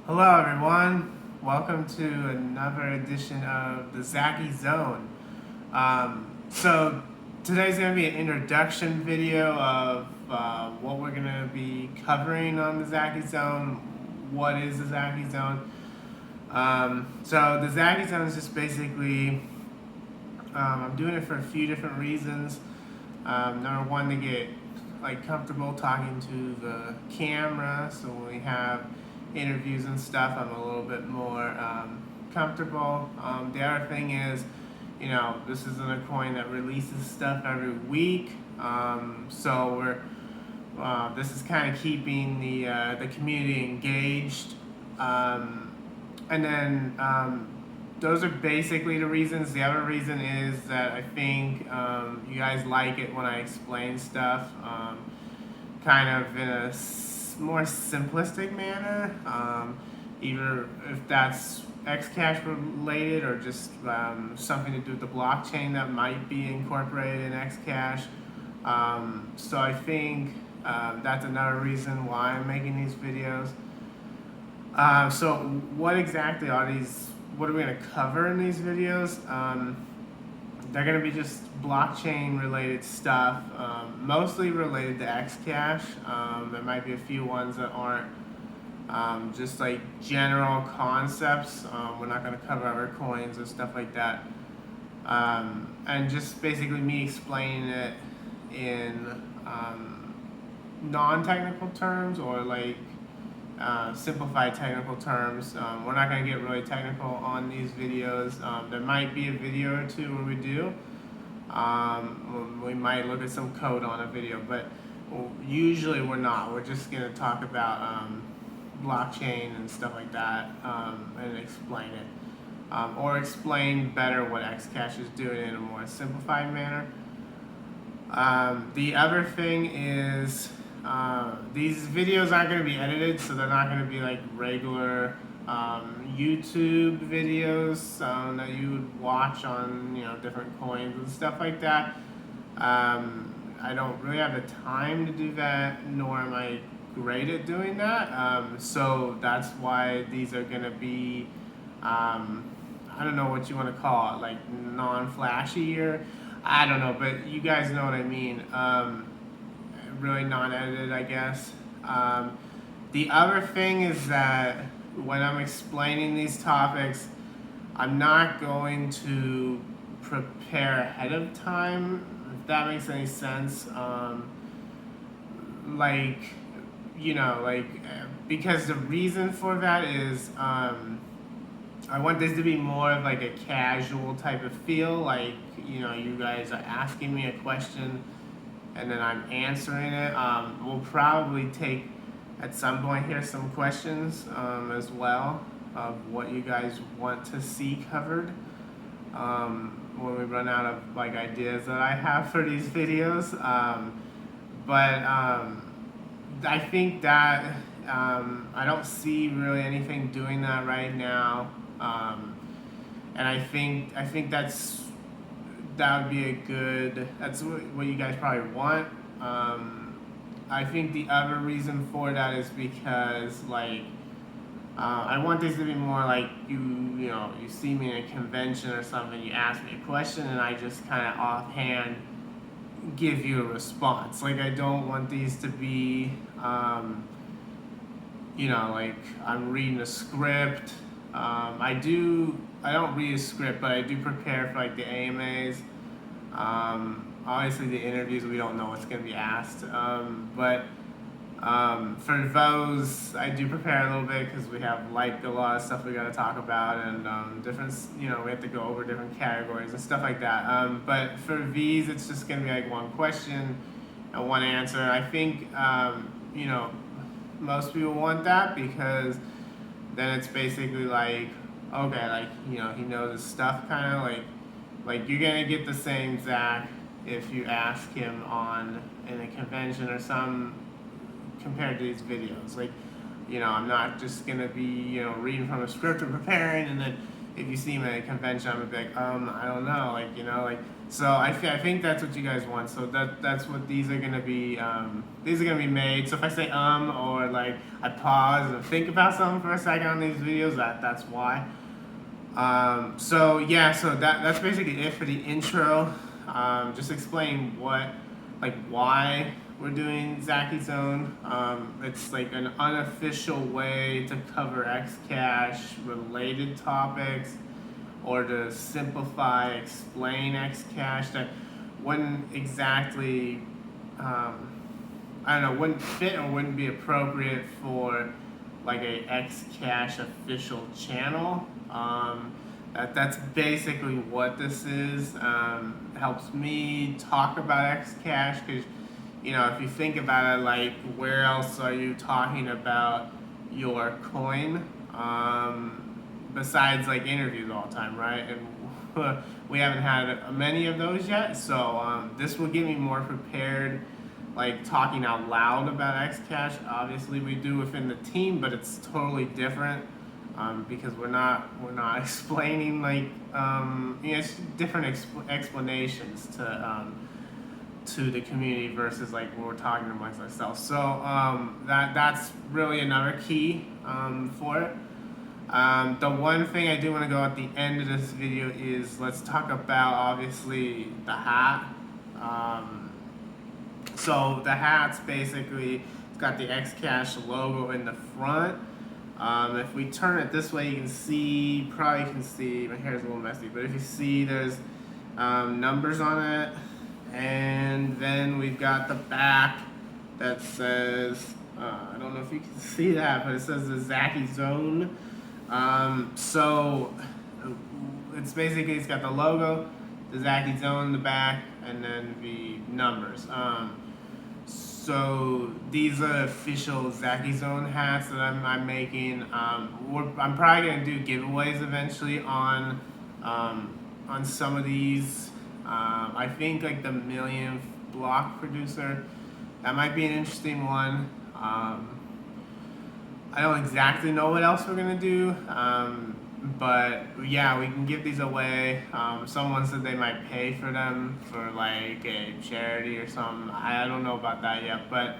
Hello everyone, welcome to another edition of the Zachy Zone. So today's going to be an introduction video of what we're going to be covering on the Zachy Zone. What is the Zachy Zone? So the Zachy Zone is just basically, I'm doing it for a few different reasons. Number one, to get comfortable talking to the camera, so when we have interviews and stuff, I'm a little bit more comfortable. The other thing is, this isn't a coin that releases stuff every week, so this is kind of keeping the community engaged, and then those are basically the reasons. The other reason is that I think you guys like it when I explain stuff, kind of in a more simplistic manner, either if that's Xcash related or just something to do with the blockchain that might be incorporated in Xcash. So I think that's another reason why I'm making these videos. So what exactly are these? What are we going to cover in these videos? They're going to be just blockchain related stuff, mostly related to Xcash. There might be a few ones that aren't, just like general concepts. We're not going to cover other coins or stuff like that. And just basically me explaining it in non-technical terms, or simplified technical terms. We're not going to get really technical on these videos. There might be a video or two where we do. We might look at some code on a video, but usually we're not. We're just going to talk about blockchain and stuff like that, and explain it. Or explain better what Xcash is doing in a more simplified manner. The other thing is, these videos aren't going to be edited, so they're not going to be like regular YouTube videos that you would watch on different coins and stuff like that. I don't really have the time to do that, nor am I great at doing that. So that's why these are going to be, I don't know what you want to call it, like non-flashy, or I don't know, but you guys know what I mean. Really non-edited, I guess. The other thing is that when I'm explaining these topics, I'm not going to prepare ahead of time, if that makes any sense. Because the reason for that is, I want this to be more of like a casual type of feel, like, you guys are asking me a question and then I'm answering it. We'll probably take, at some point here, some questions as well of what you guys want to see covered, when we run out of ideas that I have for these videos. But I think that I don't see really anything doing that right now, and I think that would be that's what you guys probably want. I think the other reason for that is because I want these to be more like you see me in a convention or something, you ask me a question and I just kind of offhand give you a response. I don't want these to be I'm reading a script. I don't read a script, but I do prepare for the AMAs. Obviously the interviews, we don't know what's going to be asked. But for those, I do prepare a little bit because we have a lot of stuff we got to talk about, and different, we have to go over different categories and stuff like that. But for these, it's just going to be one question and one answer. I think, most people want that because then it's basically okay, he knows his stuff, kind of like you're gonna get the same Zach if you ask him in a convention or some, compared to these videos. I'm not just gonna be reading from a script or preparing, and then if you see him at a convention, I'm gonna be I don't know, So I think that's what you guys want. So that's what these are gonna be. These are gonna be made. So if I say or like I pause and think about something for a second on these videos, that's why. So yeah, so that's basically it for the intro. Just explain why we're doing Zachy Zone. It's like an unofficial way to cover Xcash related topics, or to simplify, explain Xcash that wouldn't exactly, I don't know, wouldn't fit or wouldn't be appropriate for like a Xcash official channel. That's basically what this is. Helps me talk about Xcash because, if you think about it, like where else are you talking about your coin? Besides like interviews all the time, right? And we haven't had many of those yet, so this will get me more prepared, like talking out loud about Xcash. Obviously, we do within the team, but it's totally different because we're not explaining it's different explanations to the community versus like when we're talking amongst ourselves. So that's really another key for it. The one thing I do want to go at the end of this video is let's talk about obviously the hat. So the hat's basically, it's got the Xcash logo in the front. If we turn it this way, you probably can see, my hair's a little messy, but if you see there's numbers on it, and then we've got the back that says, I don't know if you can see that, but it says the Zachy Zone. So it's basically, it's got the logo, the Zachy Zone in the back, and then the numbers. So these are official Zachy Zone hats that I'm making. I'm probably gonna do giveaways eventually on some of these. I think like the millionth block producer, that might be an interesting one. I don't exactly know what else we're gonna do, but yeah, we can give these away. Someone said they might pay for them for like a charity or something. I don't know about that yet, but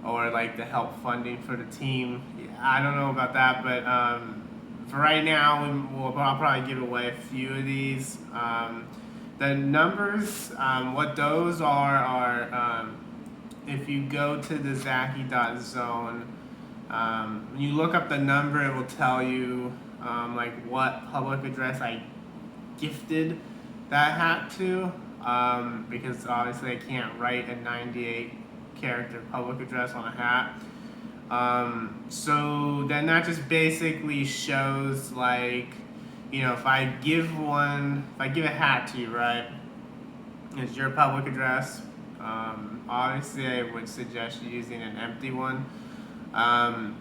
or like the help funding for the team. I don't know about that, but for right now, I'll probably give away a few of these. The numbers, what those are if you go to the Zachy.zone, when you look up the number, it will tell you like what public address I gifted that hat to, because obviously I can't write a 98 character public address on a hat. So then that just basically shows like, if I give a hat to you, right, it's your public address. Obviously I would suggest you using an empty one. And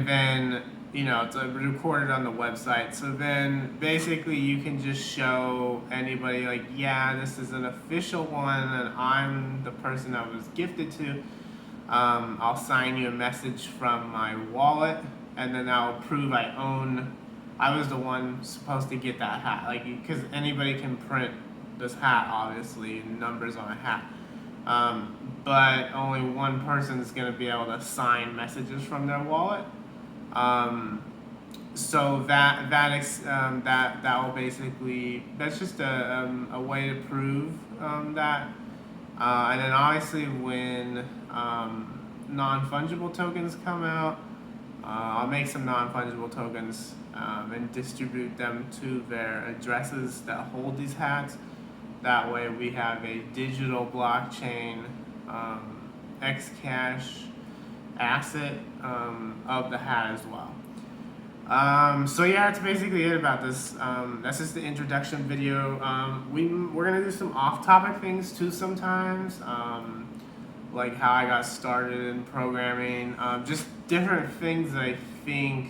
then, it's recorded on the website. So then basically you can just show anybody like, yeah, this is an official one and I'm the person I was gifted to. I'll sign you a message from my wallet, and then I'll prove I was the one supposed to get that hat. Like, because anybody can print this hat, obviously, numbers on a hat. But only one person is going to be able to sign messages from their wallet. So that will basically, that's just a way to prove that. And then obviously when non-fungible tokens come out, I'll make some non-fungible tokens and distribute them to their addresses that hold these hats. That way we have a digital blockchain Xcash asset of the hat as well. So yeah, that's basically it about this. That's just the introduction video. We're gonna do some off-topic things too sometimes, like how I got started in programming, just different things that I think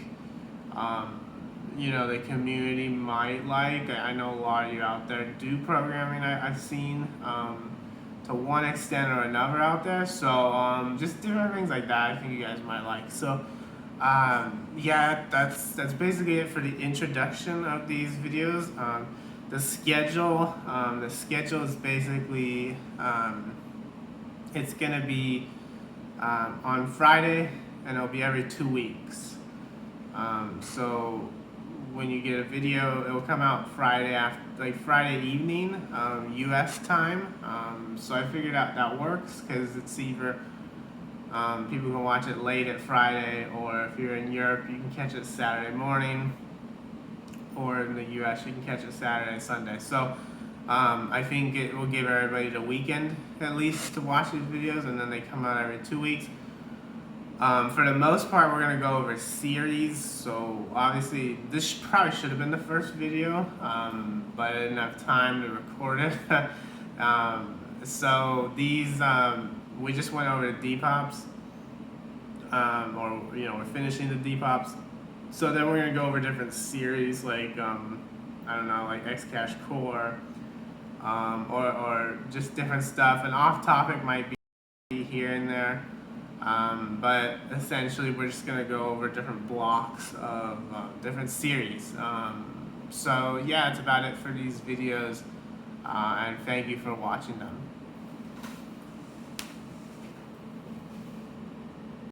the community might like. I know a lot of you out there do programming. I've seen to one extent or another out there. So just different things like that I think you guys might like. So yeah, that's basically it for the introduction of these videos. the schedule. The schedule is basically it's gonna be on Friday, and it'll be every 2 weeks. So when you get a video, it will come out Friday after, like Friday evening, U.S. time. So I figured out that works because it's either people can watch it late at Friday, or if you're in Europe, you can catch it Saturday morning, or in the U.S., you can catch it Saturday, Sunday. So I think it will give everybody the weekend at least to watch these videos, and then they come out every 2 weeks. For the most part, we're going to go over series. So obviously, this probably should have been the first video, but I didn't have time to record it. So these, we just went over the Depops, or we're finishing the Depops. So then we're going to go over different series, like, I don't know, like X-Cash Core, or just different stuff. And off-topic might be here and there. But essentially, we're just going to go over different blocks of different series. So yeah, that's about it for these videos, and thank you for watching them.